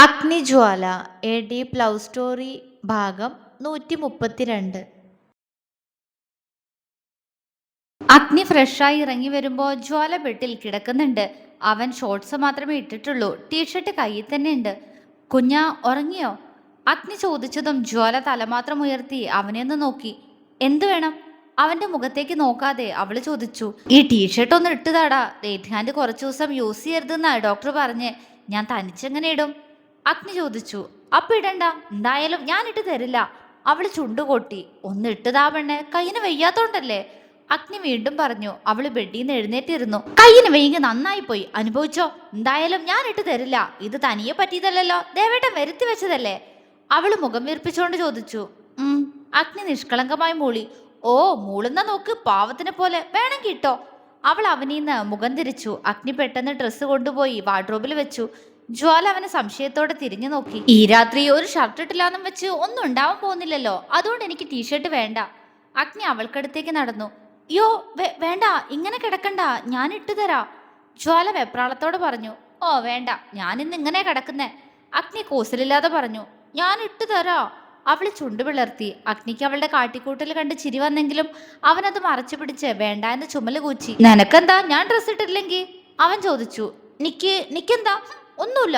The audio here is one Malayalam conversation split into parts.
അഗ്നിജ്വാല എ ഡീപ് ലവ് സ്റ്റോറി ഭാഗം 132. അഗ്നി ഫ്രഷായി ഇറങ്ങി വരുമ്പോൾ ജ്വാല ബെഡിൽ കിടക്കുന്നുണ്ട്. അവൻ ഷോർട്സ് മാത്രമേ ഇട്ടിട്ടുള്ളൂ, ടീഷർട്ട് കയ്യിൽ തന്നെ ഉണ്ട്. കുഞ്ഞാ, ഉറങ്ങിയോ? അഗ്നി ചോദിച്ചതും ജ്വാല തലമാത്രം ഉയർത്തി അവനെ ഒന്ന് നോക്കി. എന്തു വേണം? അവന്റെ മുഖത്തേക്ക് നോക്കാതെ അവള് ചോദിച്ചു. ഈ ടീഷർട്ട് ഒന്ന് ഇട്ടുതാടാ, റൈറ്റ് ഹാൻഡ് കുറച്ചു ദിവസം യൂസ് ചെയ്യരുതെന്നാ ഡോക്ടർ പറഞ്ഞ്. ഞാൻ തനിച്ചെങ്ങനെ ഇടും? അഗ്നി ചോദിച്ചു. അപ്പൊ ഇടണ്ട, എന്തായാലും ഞാൻ ഇട്ട് തരില്ല. അവള് ചുണ്ടുകൊട്ടി. ഒന്ന് ഇട്ടതാ പെണ്ണെ, കയ്യിന് വയ്യാത്തോണ്ടല്ലേ? അഗ്നി വീണ്ടും പറഞ്ഞു. അവള് ബെഡിൽ നിന്ന് എഴുന്നേറ്റിരുന്നു. കയ്യിന് വയ്യെങ്കിൽ നന്നായി പോയി, അനുഭവിച്ചോ. എന്തായാലും ഞാൻ ഇട്ട് തരില്ല. ഇത് തനിയെ പറ്റിയതല്ലോ, ദേവേട്ടൻ വരുത്തി വെച്ചതല്ലേ? അവള് മുഖം വീർപ്പിച്ചോണ്ട് ചോദിച്ചു. അഗ്നി നിഷ്കളങ്കമായി മൂളി. ഓ, മൂളുന്ന നോക്ക്, പാവത്തിനെ പോലെ, വേണമെങ്കിൽ ഇട്ടോ. അവൾ അവനീന്ന് മുഖം തിരിച്ചു. അഗ്നി പെട്ടെന്ന് ഡ്രസ്സ് കൊണ്ടുപോയി വാർഡ്രോബിൽ വെച്ചു. ജ്വാല അവനെ സംശയത്തോടെ തിരിഞ്ഞു നോക്കി. ഈ രാത്രി ഒരു ഷർട്ട് ഇട്ടില്ലാന്നും വെച്ച് ഒന്നും ഉണ്ടാവാൻ പോകുന്നില്ലല്ലോ, അതുകൊണ്ട് എനിക്ക് ടീഷർട്ട് വേണ്ട. അഗ്നി അവൾക്കടുത്തേക്ക് നടന്നു. യോ, വേണ്ട, ഇങ്ങനെ കിടക്കണ്ട, ഞാൻ ഇട്ടുതരാ. ജ്വാല വെപ്രാളത്തോടെ പറഞ്ഞു. ഓ വേണ്ട, ഞാൻ ഇന്ന് ഇങ്ങനെ കിടക്കുന്നേ. അഗ്നി കൂസലില്ലാതെ പറഞ്ഞു. ഞാൻ ഇട്ടുതരാ. അവൾ ചുണ്ടു പിളർത്തി. അഗ്നിക്ക് അവളുടെ കാട്ടിക്കൂട്ടൽ കണ്ട് ചിരി വന്നെങ്കിലും അവനത് മറച്ചു പിടിച്ച് വേണ്ട എന്ന് ചുമല് കൂച്ചി. നിനക്കെന്താ ഞാൻ ഡ്രസ് ഇട്ടിട്ടില്ലെങ്കിൽ? അവൻ ചോദിച്ചു. നിക്കെന്താ? ഒന്നുമില്ല.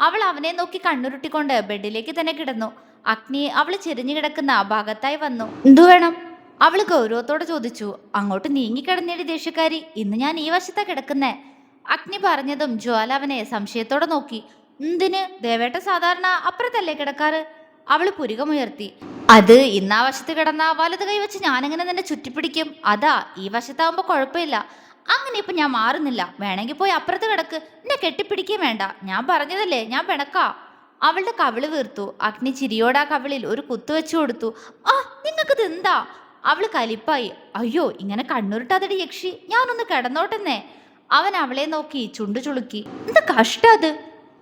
അവൾ അവനെ നോക്കി കണ്ണുരുട്ടിക്കൊണ്ട് ബെഡിലേക്ക് തന്നെ കിടന്നു. അഗ്നി അവൾ ചെരിഞ്ഞു കിടക്കുന്ന ഭാഗത്തായി വന്നു. എന്തു വേണം? അവള് ഗൗരവത്തോടെ ചോദിച്ചു. അങ്ങോട്ട് നീങ്ങിക്കിടന്നേടി ദേഷ്യക്കാരി, ഇന്ന് ഞാൻ ഈ വശത്താ കിടക്കുന്നേ. അഗ്നി പറഞ്ഞതും ജ്വാല അവനെ സംശയത്തോടെ നോക്കി. എന്തിന്? ദേവേട്ട സാധാരണ അപ്പുറത്തല്ലേ കിടക്കാറ്? അവള് പുരികമുയർത്തി. അത് ഇന്നാ വശത്ത് കിടന്ന വലത് കൈ വെച്ച് ഞാനെങ്ങനെ നിന്നെ ചുറ്റിപ്പിടിക്കും. അതാ ഈ വശത്താവുമ്പോ കുഴപ്പമില്ല. അങ്ങനെ ഇപ്പൊ ഞാൻ മാറുന്നില്ല. വേണമെങ്കിൽ പോയി അപ്പുറത്ത് കിടക്ക്. എന്നെ കെട്ടിപ്പിടിക്കേ വേണ്ട. ഞാൻ പറഞ്ഞതല്ലേ, ഞാൻ പിണക്കാ. അവളുടെ കവിള് വീർത്തു. അഗ്നി ചിരിയോടാ കവിളിൽ ഒരു കുത്തു വെച്ചു കൊടുത്തു. ആ, നിങ്ങൾക്കിത് എന്താ? അവള് കലിപ്പായി. അയ്യോ, ഇങ്ങനെ കണ്ണുരുട്ടാതടി യക്ഷി, ഞാനൊന്ന് കിടന്നോട്ടെന്നേ. അവൻ അവളെ നോക്കി ചുണ്ടു ചുളുക്കി. എന്ത് കഷ്ട അത്.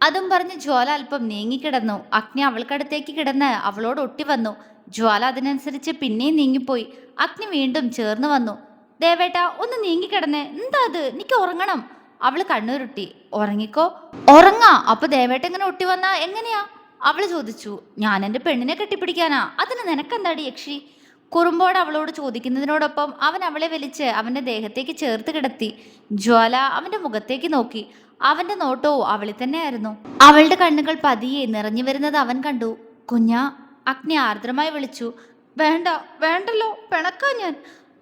അതും പറഞ്ഞ് ജ്വാല അല്പം നീങ്ങിക്കിടന്നു. അഗ്നി അവൾക്കടുത്തേക്ക് കിടന്ന് അവളോട് ഒട്ടി വന്നു. ജ്വാല അതിനനുസരിച്ച് പിന്നെയും നീങ്ങിപ്പോയി. അഗ്നി വീണ്ടും ചേർന്ന് വന്നു. ദേവേട്ട, ഒന്ന് നീങ്ങിക്കിടന്നേ. എന്താ അത്? എനിക്ക് ഉറങ്ങണം. അവള് കണ്ണുരുട്ടി. ഉറങ്ങിക്കോ. ഉറങ്ങാ? അപ്പൊ ദേവേട്ട ഇങ്ങനെ ഒട്ടി വന്നാ എങ്ങനെയാ? അവള് ചോദിച്ചു. ഞാൻ എൻ്റെ പെണ്ണിനെ കെട്ടിപ്പിടിക്കാനാ, അതിന് നിനക്കെന്താടി യക്ഷി? കുറുമ്പോട് അവളോട് ചോദിക്കുന്നതിനോടൊപ്പം അവൻ അവളെ വലിച്ച് അവന്റെ ദേഹത്തേക്ക് ചേർത്ത് കിടത്തി. ജ്വാല അവന്റെ മുഖത്തേക്ക് നോക്കി. അവന്റെ നോട്ടവും അവളിൽ തന്നെയായിരുന്നു. അവളുടെ കണ്ണുകൾ പതിയെ നിറഞ്ഞു വരുന്നത് അവൻ കണ്ടു. കുഞ്ഞാ, അഗ്നി ആർദ്രമായി വിളിച്ചു. വേണ്ട, വേണ്ടല്ലോ, പിണക്കാ ഞാൻ.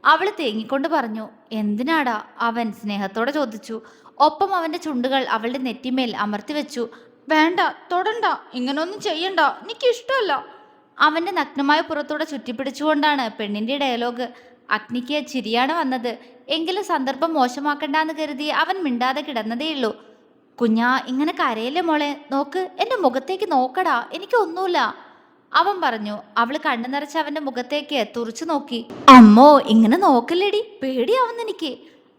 അവള് തേങ്ങിക്കൊണ്ട് പറഞ്ഞു. എന്തിനാടാ? അവൻ സ്നേഹത്തോടെ ചോദിച്ചു. ഒപ്പം അവന്റെ ചുണ്ടുകൾ അവളുടെ നെറ്റിമേൽ അമർത്തി വെച്ചു. വേണ്ട, തൊടണ്ട, ഇങ്ങനൊന്നും ചെയ്യണ്ട, എനിക്കിഷ്ടമല്ല. അവന്റെ നഗ്നമായ പുറത്തൂടെ ചുറ്റിപ്പിടിച്ചുകൊണ്ടാണ് പെണ്ണിന്റെ ഡയലോഗ്. അഗ്നിക്ക് ചിരിയാണ് വന്നത്. എങ്കിലും സന്ദർഭം മോശമാക്കണ്ടെന്ന് കരുതി അവൻ മിണ്ടാതെ കിടന്നതേയുള്ളൂ. കുഞ്ഞാ, ഇങ്ങനെ കരയല്ലേ മോളെ, നോക്ക്, എന്റെ മുഖത്തേക്ക് നോക്കടാ, എനിക്കൊന്നുമില്ല. അവൻ പറഞ്ഞു. അവള് കണ്ണു നിറച്ച് അവന്റെ മുഖത്തേക്ക് തുറച്ചു നോക്കി. അമ്മോ, ഇങ്ങനെ നോക്കല്ലേടി, പേടിയാവുന്ന എനിക്ക്.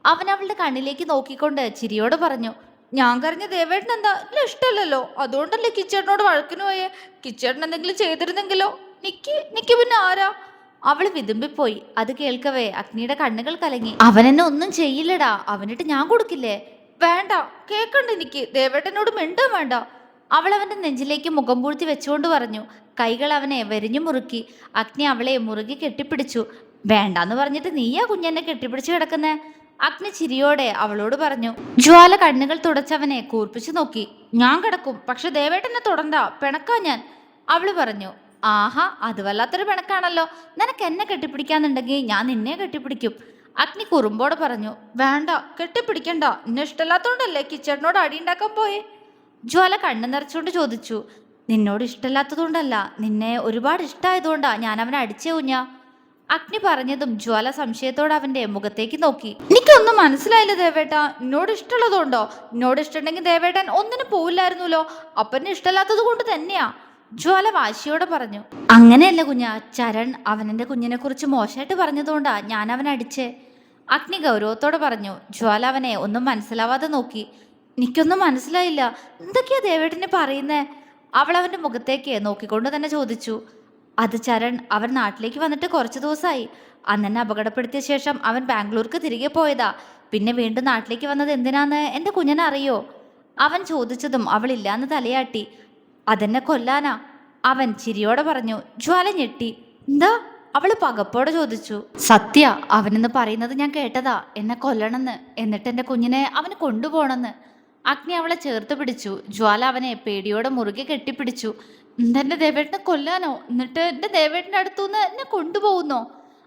അവൻ അവളുടെ കണ്ണിലേക്ക് നോക്കിക്കൊണ്ട് ചിരിയോട് പറഞ്ഞു. ഞാൻ കരഞ്ഞ ദേവേട്ടൻ എന്താ ഇഷ്ടമല്ലല്ലോ, അതുകൊണ്ടല്ലേ കിച്ചേട്ടനോട് വഴക്കിന് പോയേ. കിച്ചേട്ടൻ എന്തെങ്കിലും ചെയ്തിരുന്നെങ്കിലോ? നിക്ക് പിന്നെ ആരാ? അവള് വിതുമ്പിപ്പോയി. അത് കേൾക്കവേ അഗ്നിയുടെ കണ്ണുകൾ കലങ്ങി. അവനെന്നെ ഒന്നും ചെയ്യില്ലടാ, അവനിട്ട് ഞാൻ കൊടുക്കില്ലേ? വേണ്ട, കേക്കണ്ട, എനിക്ക് ദേവേട്ടനോട് മിണ്ടാൻ വേണ്ട. അവൾ അവന്റെ നെഞ്ചിലേക്ക് മുഖം പൂഴ്ത്തി വെച്ചുകൊണ്ട് പറഞ്ഞു. കൈകൾ അവനെ വരിഞ്ഞു മുറുക്കി. അഗ്നി അവളെ മുറുകി കെട്ടിപ്പിടിച്ചു. വേണ്ടാന്ന് പറഞ്ഞിട്ട് നീയാ കുഞ്ഞെന്നെ കെട്ടിപ്പിടിച്ച് കിടക്കുന്നേ. അഗ്നി ചിരിയോടെ അവളോട് പറഞ്ഞു. ജ്വാല കണ്ണുകൾ തുടച്ചവനെ കൂർപ്പിച്ചു നോക്കി. ഞാൻ കിടക്കും, പക്ഷെ ദേവേട്ടനെ തൊടണ്ട, പിണക്കാ ഞാൻ. അവള് പറഞ്ഞു. ആഹാ, അത് വല്ലാത്തൊരു പിണക്കാണല്ലോ. നിനക്ക് എന്നെ കെട്ടിപ്പിടിക്കാന്നുണ്ടെങ്കിൽ ഞാൻ നിന്നെ കെട്ടിപ്പിടിക്കും. അഗ്നി കുറുമ്പോടെ പറഞ്ഞു. വേണ്ട, കെട്ടിപ്പിടിക്കണ്ട, എന്നെ ഇഷ്ടമല്ലാത്തോണ്ടല്ലേ കിച്ചേട്ടനോട് അടിയുണ്ടാക്കാൻ പോയേ. ജ്വാല കണ്ണു നിറച്ചുകൊണ്ട് ചോദിച്ചു. നിന്നോട് ഇഷ്ടമല്ലാത്തതുകൊണ്ടല്ല, നിന്നെ ഒരുപാട് ഇഷ്ടമായതുകൊണ്ടാ ഞാൻ അവനെ അടിച്ചേ കുഞ്ഞാ. അഗ്നി പറഞ്ഞതും ജ്വാല സംശയത്തോടെ അവന്റെ മുഖത്തേക്ക് നോക്കി. എനിക്കൊന്നും മനസ്സിലായില്ല ദേവേട്ട, എന്നോട് ഇഷ്ടമുള്ളതുകൊണ്ടോ? എന്നോട് ഇഷ്ടമുണ്ടെങ്കിൽ ദേവേട്ടൻ ഒന്നിനും പോവില്ലായിരുന്നല്ലോ. അപ്പനെ ഇഷ്ടമല്ലാത്തത് കൊണ്ട് തന്നെയാ. ജ്വാല വാശിയോടെ പറഞ്ഞു. അങ്ങനെയല്ല കുഞ്ഞാ, ചരൺ അവനെന്റെ കുഞ്ഞിനെ കുറിച്ച് മോശമായിട്ട് പറഞ്ഞതുകൊണ്ടാ ഞാൻ അവനെ അടിച്ചേ. അഗ്നി ഗൗരവത്തോടെ പറഞ്ഞു. ജ്വാല അവനെ ഒന്നും മനസ്സിലാവാതെ നോക്കി. എനിക്കൊന്നും മനസ്സിലായില്ല, എന്തൊക്കെയാ ദേവേട്ടനെ പറയുന്നേ? അവൾ അവന്റെ മുഖത്തേക്ക് നോക്കിക്കൊണ്ട് തന്നെ ചോദിച്ചു. അത് ചരൺ, അവൻ നാട്ടിലേക്ക് വന്നിട്ട് കുറച്ച് ദിവസമായി. അന്നെന്നെ അപകടപ്പെടുത്തിയ ശേഷം അവൻ ബാംഗ്ലൂർക്ക് തിരികെ പോയതാ. പിന്നെ വീണ്ടും നാട്ടിലേക്ക് വന്നത് എന്തിനാന്ന് എൻ്റെ കുഞ്ഞിനെ അറിയോ? അവൻ ചോദിച്ചതും അവൾ ഇല്ലാന്ന് തലയാട്ടി. അതെന്നെ കൊല്ലാനാ, അവൻ ചിരിയോടെ പറഞ്ഞു. ജ്വാല ഞെട്ടി. എന്താ? അവള് പകപ്പോടെ ചോദിച്ചു. സത്യ, അവനെന്ന് പറയുന്നത് ഞാൻ കേട്ടതാ, എന്നെ കൊല്ലണമെന്ന്, എന്നിട്ട് എന്റെ കുഞ്ഞിനെ അവന് കൊണ്ടുപോകണമെന്ന്. അഗ്നി അവളെ ചേർത്ത് പിടിച്ചു. ജ്വാല അവനെ പേടിയോടെ മുറുകെ കെട്ടിപ്പിടിച്ചു. എന്തെന്റെ ദേവേട്ടനെ കൊല്ലാനോ? എന്നിട്ട് എന്റെ ദേവേട്ടന്റെ അടുത്തുനിന്ന് എന്നെ കൊണ്ടുപോകുന്നോ?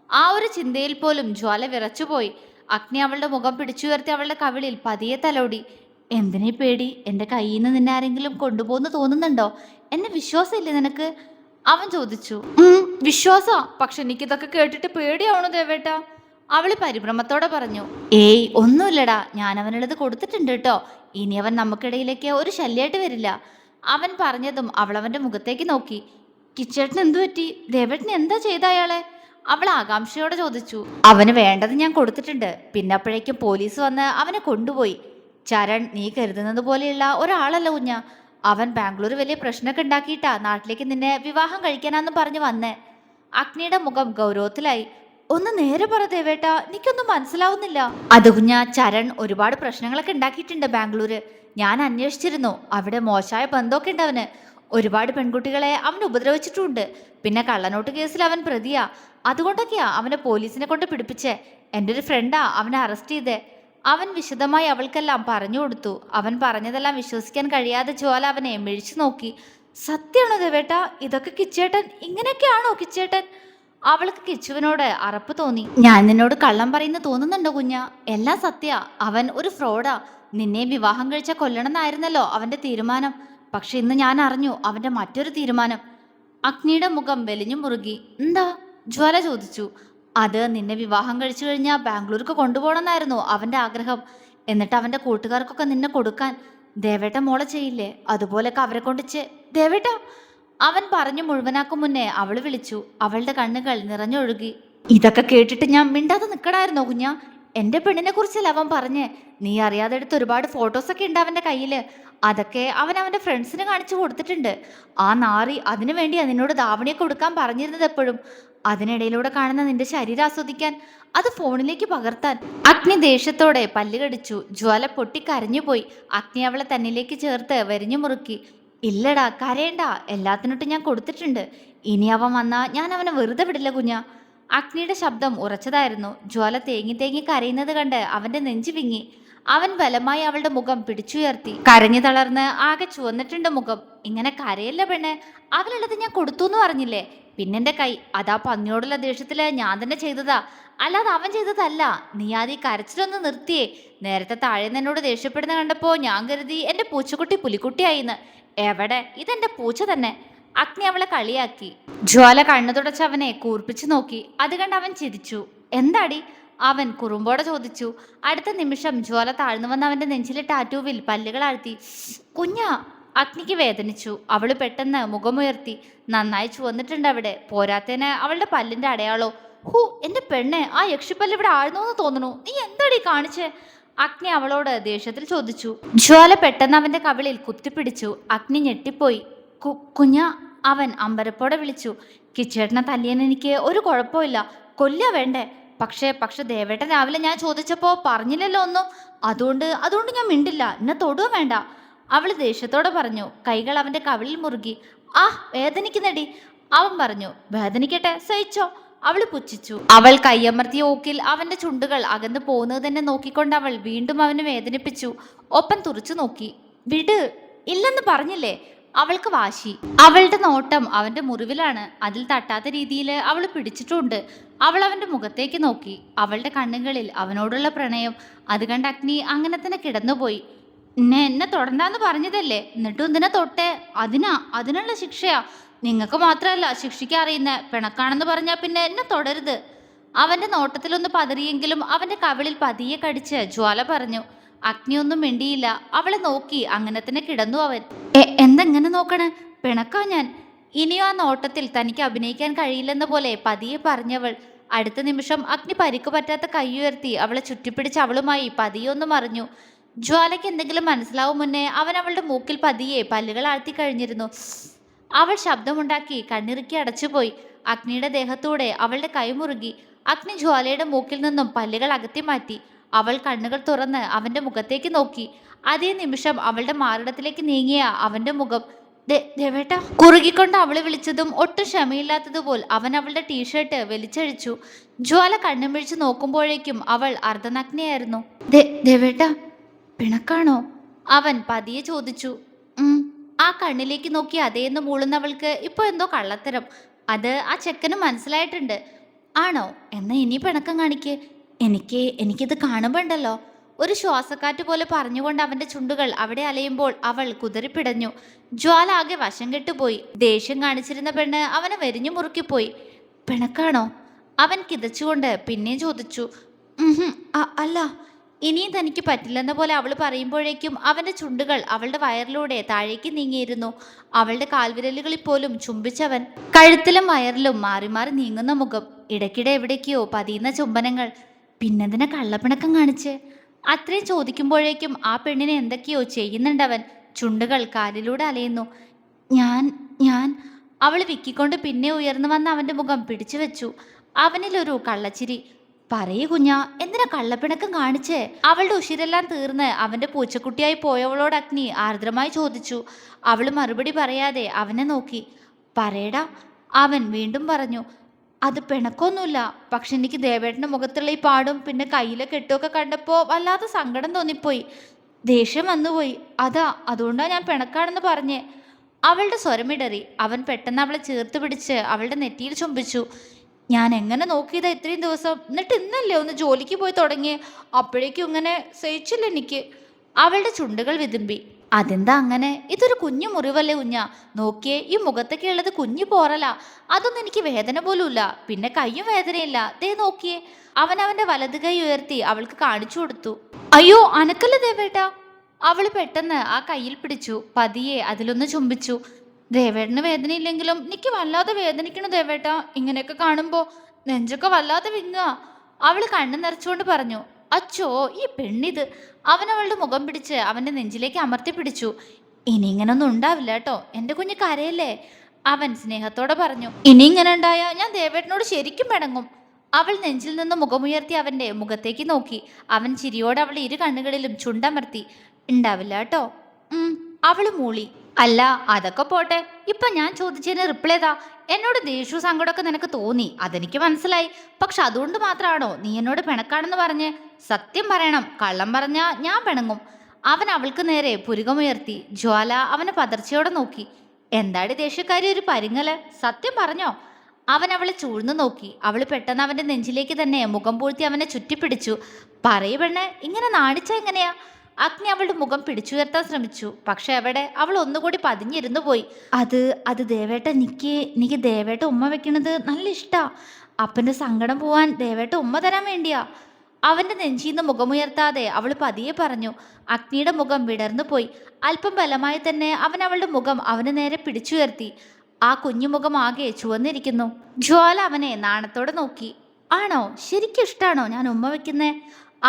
ആ ഒരു ചിന്തയിൽ പോലും ജ്വാല വിറച്ചുപോയി. അഗ്നി അവളുടെ മുഖം പിടിച്ചുയർത്തി അവളുടെ കവിളിൽ പതിയെ തലോടി. എന്തിനീ പേടി? എന്റെ കയ്യിൽ നിന്ന് നിന്നെ ആരെങ്കിലും കൊണ്ടുപോകുന്നു തോന്നുന്നുണ്ടോ? എന്നെ വിശ്വാസമില്ലേ നിനക്ക്? അവൻ ചോദിച്ചു. വിശ്വാസാ, പക്ഷെ എനിക്കിതൊക്കെ കേട്ടിട്ട് പേടിയാവണോ ദേവേട്ട? അവള് പരിഭ്രമത്തോടെ പറഞ്ഞു. ഏയ് ഒന്നുമില്ലടാ, ഞാൻ അവനുള്ളത് കൊടുത്തിട്ടുണ്ട് കേട്ടോ. ഇനി അവൻ നമുക്കിടയിലേക്ക് ഒരു ശല്യമായിട്ട് വരില്ല. അവൻ പറഞ്ഞതും അവൾ അവന്റെ മുഖത്തേക്ക് നോക്കി. കിച്ചേട്ടന് എന്തു പറ്റി? ദേവേട്ടന് എന്താ ചെയ്ത അയാളെ? അവൾ ആകാംക്ഷയോടെ ചോദിച്ചു. അവന് വേണ്ടത് ഞാൻ കൊടുത്തിട്ടുണ്ട്, പിന്നെ അപ്പോഴേക്കും പോലീസ് വന്ന് അവനെ കൊണ്ടുപോയി. ചരൺ നീ കരുതുന്നത് പോലെയുള്ള ഒരാളല്ല കുഞ്ഞ. അവൻ ബാംഗ്ലൂർ വലിയ പ്രശ്നമൊക്കെ ഉണ്ടാക്കിയിട്ടാ നാട്ടിലേക്ക് നിന്നെ വിവാഹം കഴിക്കാനാന്ന് പറഞ്ഞു വന്നേ. അഗ്നിയുടെ മുഖം ഗൗരവത്തിലായി. ഒന്ന് നേരെ പറ ദേവേട്ട, എനിക്കൊന്നും മനസ്സിലാവുന്നില്ല. അത് കുഞ്ഞ, ചരൺ ഒരുപാട് പ്രശ്നങ്ങളൊക്കെ ഉണ്ടാക്കിയിട്ടുണ്ട് ബാംഗ്ലൂര്. ഞാൻ അന്വേഷിച്ചിരുന്നു. അവിടെ മോശമായ ബന്ധമൊക്കെ ഉണ്ട് അവന്. ഒരുപാട് പെൺകുട്ടികളെ അവൻ ഉപദ്രവിച്ചിട്ടുണ്ട്. പിന്നെ കള്ളനോട്ട് കേസിൽ അവൻ പ്രതിയാ. അതുകൊണ്ടൊക്കെയാ അവനെ പോലീസിനെ കൊണ്ട് പിടിപ്പിച്ചേ. എൻ്റെ ഒരു ഫ്രണ്ടാ അവനെ അറസ്റ്റ് ചെയ്തേ. അവൻ വിശദമായി അവൾക്കെല്ലാം പറഞ്ഞു കൊടുത്തു. അവൻ പറഞ്ഞതെല്ലാം വിശ്വസിക്കാൻ കഴിയാതെ ജ്വാല അവനെ മിഴിച്ചു നോക്കി. സത്യമാണോ ദേവേട്ട? ഇതൊക്കെ കിച്ചേട്ടൻ ഇങ്ങനെയൊക്കെയാണോ കിച്ചേട്ടൻ? അവൾക്ക് കിച്ചുവിനോട് അറപ്പ് തോന്നി. ഞാൻ നിന്നോട് കള്ളം പറയുന്ന തോന്നുന്നുണ്ടോ കുഞ്ഞ? എല്ലാം സത്യ. അവൻ ഒരു ഫ്രോഡാ. നിന്നെ വിവാഹം കഴിച്ച കൊല്ലണമെന്നായിരുന്നല്ലോ അവന്റെ തീരുമാനം. പക്ഷെ ഇന്ന് ഞാൻ അറിഞ്ഞു അവന്റെ മറ്റൊരു തീരുമാനം. അഗ്നിയുടെ മുഖം വലിഞ്ഞു മുറുകി. എന്താ? ജ്വാല ചോദിച്ചു. അത് നിന്നെ വിവാഹം കഴിച്ചു കഴിഞ്ഞാൽ ബാംഗ്ലൂർക്ക് കൊണ്ടുപോകണമെന്നായിരുന്നു അവന്റെ ആഗ്രഹം. എന്നിട്ട് അവന്റെ കൂട്ടുകാർക്കൊക്കെ നിന്നെ കൊടുക്കാൻ. ദേവേട്ട മോളെ ചെയ്യില്ലേ അതുപോലൊക്കെ അവരെ കൊണ്ടിച്ച്. ദേവേട്ട, അവൻ പറഞ്ഞു മുഴുവനാക്കും മുന്നേ അവള് വിളിച്ചു. അവളുടെ കണ്ണുകൾ നിറഞ്ഞൊഴുകി. ഇതൊക്കെ കേട്ടിട്ട് ഞാൻ മിണ്ടാതെ നിൽക്കണായിരുന്നോ കുഞ്ഞ? എന്റെ പെണ്ണിനെ കുറിച്ചല്ല അവൻ പറഞ്ഞേ. നീ അറിയാതെ എടുത്ത് ഒരുപാട് ഫോട്ടോസൊക്കെ ഉണ്ട് അവന്റെ കയ്യില്. അതൊക്കെ അവൻ അവന്റെ ഫ്രണ്ട്സിന് കാണിച്ചു കൊടുത്തിട്ടുണ്ട്. ആ നാറി അതിനു വേണ്ടിയാ നിന്നോട് ധാവണിയൊക്കെ കൊടുക്കാൻ പറഞ്ഞിരുന്നത് എപ്പോഴും. അതിനിടയിലൂടെ കാണുന്ന നിന്റെ ശരീരം ആസ്വദിക്കാൻ, അത് ഫോണിലേക്ക് പകർത്താൻ. അഗ്നി ദേഷ്യത്തോടെ പല്ല് കടിച്ചു. ജ്വാല പൊട്ടിക്കരഞ്ഞുപോയി. അഗ്നി അവളെ തന്നിലേക്ക് ചേർത്ത് വരിഞ്ഞു മുറുക്കി. ഇല്ലടാ, കരയണ്ട, എല്ലാത്തിനോട്ടും ഞാൻ കൊടുത്തിട്ടുണ്ട്. ഇനി അവൻ വന്നാ ഞാൻ അവനെ വെറുതെ വിടില്ല കുഞ്ഞ. അഗ്നിയുടെ ശബ്ദം ഉറച്ചതായിരുന്നു. ജ്വാല തേങ്ങി തേങ്ങി കരയുന്നത് കണ്ട് അവന്റെ നെഞ്ചു വിങ്ങി. അവൻ ബലമായി അവളുടെ മുഖം പിടിച്ചുയർത്തി. കരഞ്ഞു തളർന്ന് ആകെ ചുവന്നിട്ടുണ്ട് മുഖം. ഇങ്ങനെ കരയല്ല പെണ്ണെ, അവനുള്ളത് ഞാൻ കൊടുത്തു എന്ന് പറഞ്ഞില്ലേ? പിന്നെന്റെ കൈ അതാ പന്നിയോടുള്ള ദേഷ്യത്തില് ഞാൻ തന്നെ ചെയ്തതാ, അല്ലാതെ അവൻ ചെയ്തതല്ല. നീ ആദ്യം കരച്ചിലൊന്ന് നിർത്തിയേ. നേരത്തെ താഴെ എന്നോട് ദേഷ്യപ്പെടുന്ന കണ്ടപ്പോ ഞാൻ കരുതി എന്റെ പൂച്ചക്കുട്ടി പുലിക്കുട്ടിയായിന്ന്. എവിടെ? ഇതെന്റെ പൂച്ച തന്നെ. അഗ്നി അവളെ കളിയാക്കി. ജ്വാല കണ്ണു തുടച്ച് അവനെ കൂർപ്പിച്ചു നോക്കി. അത് കണ്ട് അവൻ ചിരിച്ചു. എന്താടി? അവൻ കുറുമ്പോടെ ചോദിച്ചു. അടുത്ത നിമിഷം ജ്വാല താഴ്ന്നു വന്ന അവന്റെ നെഞ്ചിലെ ടാറ്റൂവിൽ പല്ലുകൾ ആഴ്ത്തി. കുഞ്ഞാ! അഗ്നിക്ക് വേദനിച്ചു. അവള് പെട്ടെന്ന് മുഖമുയർത്തി. നന്നായി ചുവന്നിട്ടുണ്ട് അവിടെ. പോരാത്തേന് അവളുടെ പല്ലിന്റെ അടയാളോ. ഹൂ, എന്റെ പെണ്ണെ, ആ യക്ഷിപ്പല്ല് ഇവിടെ ആഴ്ന്നോന്ന് തോന്നുന്നു. നീ എന്താടി കാണിച്ചേ? അഗ്നി അവളോട് ദേഷ്യത്തിൽ ചോദിച്ചു. ജ്വാല പെട്ടെന്ന് അവന്റെ കവിളിൽ കുത്തിപ്പിടിച്ചു. അഗ്നി ഞെട്ടിപ്പോയി. കുഞ്ഞ, അവൻ അമ്പരപ്പോടെ വിളിച്ചു. കിച്ചേട്ടനെ തല്ലിയാൻ എനിക്ക് ഒരു കുഴപ്പമില്ല. കൊല്ലുക വേണ്ടേ? പക്ഷേ ദേവേട്ടൻ രാവിലെ ഞാൻ ചോദിച്ചപ്പോ പറഞ്ഞില്ലല്ലോ ഒന്നും. അതുകൊണ്ട് ഞാൻ മിണ്ടില്ല. എന്നെ തൊടുക വേണ്ട. അവള് ദേഷ്യത്തോടെ പറഞ്ഞു. കൈകൾ അവന്റെ കവിളിൽ മുറുകി. ആ, വേദനിക്കുന്നടി. അവൻ പറഞ്ഞു. വേദനിക്കട്ടെ, സഹിച്ചോ. അവള് പുച്ഛിച്ചു. അവൾ കയ്യമർത്തിയ ഊക്കിൽ അവന്റെ ചുണ്ടുകൾ അകന്നു പോകുന്നത് തന്നെ നോക്കിക്കൊണ്ട് അവൾ വീണ്ടും അവനെ വേദനിപ്പിച്ചു. ഒപ്പം തുറച്ചു നോക്കി. വിട്. ഇല്ലെന്ന് പറഞ്ഞില്ലേ? അവൾക്ക് വാശി. അവളുടെ നോട്ടം അവന്റെ മുറിവിലാണ്. അതിൽ തട്ടാത്ത രീതിയിൽ അവൾ പിടിച്ചിട്ടുണ്ട്. അവൾ അവന്റെ മുഖത്തേക്ക് നോക്കി. അവളുടെ കണ്ണുകളിൽ അവനോടുള്ള പ്രണയം. അത് കണ്ട് അഗ്നി അങ്ങനെ തന്നെ കിടന്നുപോയി. എന്നെ തൊടണ്ടാന്ന് പറഞ്ഞതല്ലേ, എന്നിട്ടും എന്തിനാ തൊട്ടേ? അതിനുള്ള ശിക്ഷയാ. നിങ്ങൾക്ക് മാത്രമല്ല ശിക്ഷിക്കാൻ അറിയുന്ന. പിണക്കാണെന്ന് പറഞ്ഞാൽ പിന്നെ എന്നെ തൊടരുത്. അവന്റെ നോട്ടത്തിലൊന്ന് പതറിയെങ്കിലും അവന്റെ കവിളിൽ പതിയെ കടിച്ച് ജ്വാല പറഞ്ഞു. അഗ്നിയൊന്നും മിണ്ടിയില്ല. അവളെ നോക്കി അങ്ങനെ തന്നെ കിടന്നു അവൻ. എന്തെങ്ങനെ നോക്കണേ? പിണക്കാ ഞാൻ. ഇനിയും ആ നോട്ടത്തിൽ തനിക്ക് അഭിനയിക്കാൻ കഴിയില്ലെന്ന പോലെ പതിയെ പറഞ്ഞവൾ. അടുത്ത നിമിഷം അഗ്നി പരിക്കു പറ്റാത്ത കൈയുയർത്തി അവളെ ചുറ്റിപ്പിടിച്ച് അവളുമായി പതിയൊന്നും മറിഞ്ഞു. ജ്വാലയ്ക്ക് എന്തെങ്കിലും മനസ്സിലാവും മുന്നേ അവൻ അവളുടെ മൂക്കിൽ പതിയെ പല്ലുകൾ ആഴ്ത്തി കഴിഞ്ഞിരുന്നു. അവൾ ശബ്ദമുണ്ടാക്കി കണ്ണിറുക്കി അടച്ചുപോയി. അഗ്നിയുടെ ദേഹത്തൂടെ അവളുടെ കൈമുറുകി. അഗ്നി ജ്വാലയുടെ മൂക്കിൽ നിന്നും പല്ലുകൾ അകറ്റി മാറ്റി. അവൾ കണ്ണുകൾ തുറന്ന് അവന്റെ മുഖത്തേക്ക് നോക്കി. അതേ നിമിഷം അവളുടെ മാറിടത്തിലേക്ക് നീങ്ങിയ അവന്റെ മുഖം. ദേവേട്ട കുറുകിക്കൊണ്ട് അവള് വിളിച്ചതും ഒട്ടും ക്ഷമയില്ലാത്തതുപോൽ അവൻ അവളുടെ ടീഷർട്ട് വലിച്ചഴിച്ചു. ജ്വാല കണ്ണും പിടിച്ച് നോക്കുമ്പോഴേക്കും അവൾ അർദ്ധനഗ്നയായിരുന്നു. ദേവേട്ട പിണക്കാണോ? അവൻ പതിയെ ചോദിച്ചു. ഉം ആ കണ്ണിലേക്ക് നോക്കി അതേന്ന് മൂളുന്നവൾക്ക് ഇപ്പൊ എന്തോ കള്ളത്തരം. അത് ആ ചെക്കന് മനസ്സിലായിട്ടുണ്ട്. ആണോ? എന്നാ ഇനി പിണക്കം കാണിക്ക്. എനിക്കിത് കാണുമ്പോ ഉണ്ടല്ലോ. ഒരു ശ്വാസക്കാറ്റ് പോലെ പറഞ്ഞുകൊണ്ട് അവന്റെ ചുണ്ടുകൾ അവിടെ അലയുമ്പോൾ അവൾ കുതറിപ്പിടഞ്ഞു. ജ്വാല ആകെ വശം കെട്ടുപോയി. ദേഷ്യം കാണിച്ചിരുന്ന പെണ്ണ് അവനെ വെരിഞ്ഞു മുറുക്കിപ്പോയി. പിണക്കാണോ? അവൻ കിതച്ചുകൊണ്ട് പിന്നെ ചോദിച്ചു. അല്ല. ഇനിയും തനിക്ക് പറ്റില്ലെന്ന പോലെ അവൾ പറയുമ്പോഴേക്കും അവന്റെ ചുണ്ടുകൾ അവളുടെ വയറിലൂടെ താഴേക്ക് നീങ്ങിയിരുന്നു. അവളുടെ കാൽവിരലുകളിൽ പോലും ചുംബിച്ചവൻ. കഴുത്തിലും വയറിലും മാറി മാറി നീങ്ങുന്ന മുഖം, ഇടയ്ക്കിടെ എവിടേക്കോ പതിയുന്ന ചുംബനങ്ങൾ. പിന്നെന്തിനാ കള്ളപ്പിണക്കം കാണിച്ച്? അത്രയും ചോദിക്കുമ്പോഴേക്കും ആ പെണ്ണിനെ എന്തൊക്കെയോ ചെയ്യുന്നുണ്ടവൻ. ചുണ്ടുകൾ കാലിലൂടെ അലയുന്നു. ഞാൻ ഞാൻ അവൾ വിക്കിക്കൊണ്ട് പിന്നെ ഉയർന്നു വന്ന അവന്റെ മുഖം പിടിച്ചു വെച്ചു. അവനിലൊരു കള്ളച്ചിരി. പറയൂ കുഞ്ഞാ, എന്തിനാ കള്ളപ്പിണക്കം കാണിച്ചേ? അവളുടെ ഉശിരെല്ലാം തീർന്ന് അവന്റെ പൂച്ചക്കുട്ടിയായി പോയവളോട് അഗ്നി ആർദ്രമായി ചോദിച്ചു. അവൾ മറുപടി പറയാതെ അവനെ നോക്കി. പറയടാ, അവൻ വീണ്ടും പറഞ്ഞു. അത് പിണക്കൊന്നുമില്ല, പക്ഷെ എനിക്ക് ദേവേട്ടന്റെ മുഖത്തുള്ള ഈ പാടും പിന്നെ കയ്യിലെ കെട്ടുമൊക്കെ കണ്ടപ്പോ വല്ലാതെ സങ്കടം തോന്നിപ്പോയി. ദേഷ്യം വന്നുപോയി. അതുകൊണ്ടാ ഞാൻ പിണക്കാണെന്ന് പറഞ്ഞേ. അവളുടെ സ്വരമിടറി. അവൻ പെട്ടെന്ന് അവളെ ചേർത്ത് പിടിച്ച് അവളുടെ നെറ്റിയിൽ ചുംബിച്ചു. ഞാൻ എങ്ങനെ നോക്കിയതാ ഇത്രയും ദിവസം, എന്നിട്ട് ഇന്നല്ലേ ഒന്ന് ജോലിക്ക് പോയി തുടങ്ങിയേ. അപ്പോഴേക്കും ഇങ്ങനെ സഹിച്ചില്ല എനിക്ക്. അവളുടെ ചുണ്ടുകൾ വിതുമ്പി. അതെന്താ അങ്ങനെ? ഇതൊരു കുഞ്ഞു മുറിവല്ലേ കുഞ്ഞ? നോക്കിയേ, ഈ മുഖത്തൊക്കെ ഉള്ളത് കുഞ്ഞു പോറല. അതൊന്നും എനിക്ക് വേദന പോലുമില്ല, പിന്നെ കയ്യും വേദനയില്ല. ദേ നോക്കിയേ. അവൻ അവന്റെ വലത് കൈ ഉയർത്തി അവൾക്ക് കാണിച്ചു കൊടുത്തു. അയ്യോ അനക്കല്ല ദേവേട്ടാ. അവള് പെട്ടെന്ന് ആ കയ്യിൽ പിടിച്ചു പതിയെ അതിലൊന്ന് ചുംബിച്ചു. ദേവേട്ടന് വേദനയില്ലെങ്കിലും എനിക്ക് വല്ലാതെ വേദനിക്കണു ദേവേട്ടാ. ഇങ്ങനെയൊക്കെ കാണുമ്പോ നെഞ്ചൊക്കെ വല്ലാതെ വിങ്ങുക. അവള് കണ്ണു നിറച്ചുകൊണ്ട് പറഞ്ഞു. അച്ചോ, ഈ പെണ്ണിത്. അവൻ അവളുടെ മുഖം പിടിച്ച് അവന്റെ നെഞ്ചിലേക്ക് അമർത്തി പിടിച്ചു. ഇനി ഇങ്ങനൊന്നും ഉണ്ടാവില്ല കേട്ടോ, എന്റെ കുഞ്ഞ് കരയല്ലേ? അവൻ സ്നേഹത്തോടെ പറഞ്ഞു. ഇനി ഇങ്ങനെ ഉണ്ടായ ഞാൻ ദേവേട്ടനോട് ശരിക്കും പിണങ്ങും. അവൾ നെഞ്ചിൽ നിന്ന് മുഖമുയർത്തി അവന്റെ മുഖത്തേക്ക് നോക്കി. അവൻ ചിരിയോടെ അവൾ ഇരു കണ്ണുകളിലും ചുണ്ടമർത്തി. ഉണ്ടാവില്ല കേട്ടോ. അവള് മൂളി. അല്ല അതൊക്കെ പോട്ടെ, ഇപ്പൊ ഞാൻ ചോദിച്ചതിന് റിപ്ലൈ താ. എന്നോട് ദേഷ്യവും സങ്കടമൊക്കെ നിനക്ക് തോന്നി, അതെനിക്ക് മനസ്സിലായി. പക്ഷെ അതുകൊണ്ട് മാത്രമാണോ നീ എന്നോട് പിണക്കാണെന്ന് പറഞ്ഞ്? സത്യം പറയണം, കള്ളം പറഞ്ഞാ ഞാൻ പിണങ്ങും. അവൻ അവൾക്ക് നേരെ പുരുകമുയർത്തി. ജ്വാല അവനെ പതർച്ചയോടെ നോക്കി. എന്താടി ദേഷ്യക്കാരി ഒരു പരിങ്ങല്, സത്യം പറഞ്ഞോ? അവൻ അവളെ ചൂഴ്ന്നു നോക്കി. അവള് പെട്ടെന്ന് അവന്റെ നെഞ്ചിലേക്ക് തന്നെ മുഖം പൂഴ്ത്തി അവനെ ചുറ്റിപ്പിടിച്ചു. പറയൂ പെണ്ണെ, ഇങ്ങനെ നാണിച്ചാ എങ്ങനെയാ? അഗ്നി അവളുടെ മുഖം പിടിച്ചുയർത്താൻ ശ്രമിച്ചു. പക്ഷെ അവിടെ അവൾ ഒന്നുകൂടി പതിഞ്ഞിരുന്നു പോയി. അത് ദേവേട്ട, എനിക്ക് ദേവേട്ട ഉമ്മ വെക്കണത് നല്ല ഇഷ്ടാ. അപ്പന്റെ സങ്കടം പോവാൻ ദേവേട്ട ഉമ്മ തരാൻ വേണ്ടിയാ. അവന്റെ നെഞ്ചിന്ന് മുഖമുയർത്താതെ അവൾ പതിയെ പറഞ്ഞു. അഗ്നിയുടെ മുഖം വിടർന്നു പോയി. അല്പം ബലമായി തന്നെ അവൻ അവളുടെ മുഖം അവന് നേരെ പിടിച്ചുയർത്തി. ആ കുഞ്ഞുമുഖം ആകെ ചുവന്നിരിക്കുന്നു. ജ്വാല അവനെ നാണത്തോടെ നോക്കി. ആണോ, ശരിക്കും ഇഷ്ടാണോ ഞാൻ ഉമ്മ വെക്കുന്നേ?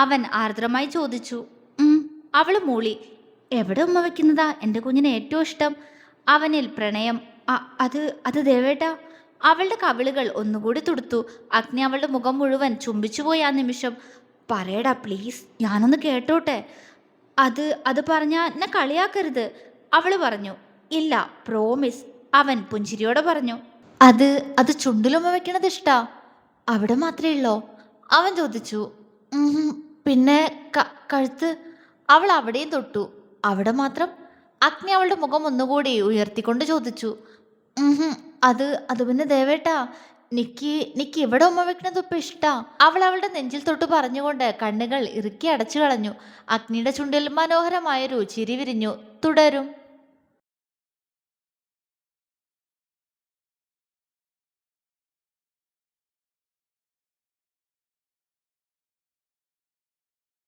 അവൻ ആർദ്രമായി ചോദിച്ചു. അവള് മൂളി. എവിടെ ഉമ്മ വെക്കുന്നതാ എൻ്റെ കുഞ്ഞിന് ഏറ്റവും ഇഷ്ടം? അവനിൽ പ്രണയം. അത് ദേവേട്ടാ. അവളുടെ കവിളുകൾ ഒന്നുകൂടി തുടുത്തു. അഗ്നി അവളുടെ മുഖം മുഴുവൻ ചുംബിച്ചുപോയി ആ നിമിഷം. പറയടാ പ്ലീസ്, ഞാനൊന്ന് കേട്ടോട്ടെ. അത് പറഞ്ഞാ എന്നെ കളിയാക്കരുത്. അവള് പറഞ്ഞു. ഇല്ല, പ്രോമിസ്. അവൻ പുഞ്ചിരിയോടെ പറഞ്ഞു. അത് ചുണ്ടിലുമ്മ വെക്കണത് ഇഷ്ടാ? അവിടെ മാത്രമേ ഉള്ളോ? അവൻ ചോദിച്ചു. പിന്നെ കഴുത്ത്? അവൾ അവിടെയും തൊട്ടു. അവിടെ മാത്രം? അഗ്നി അവളുടെ മുഖം ഒന്നുകൂടി ഉയർത്തിക്കൊണ്ട് ചോദിച്ചു. അത് പിന്നെ ദേവേട്ടാ, നിക്ക് ഇവിടെ ഉമ്മ വെക്കണത് ഇപ്പൊ ഇഷ്ടാ. അവൾ അവളുടെ നെഞ്ചിൽ തൊട്ട് പറഞ്ഞുകൊണ്ട് കണ്ണുകൾ ഇറുക്കി അടച്ചു കളഞ്ഞു. അഗ്നിയുടെ ചുണ്ടിൽ മനോഹരമായൊരു ചിരി വിരിഞ്ഞു. തുടരും.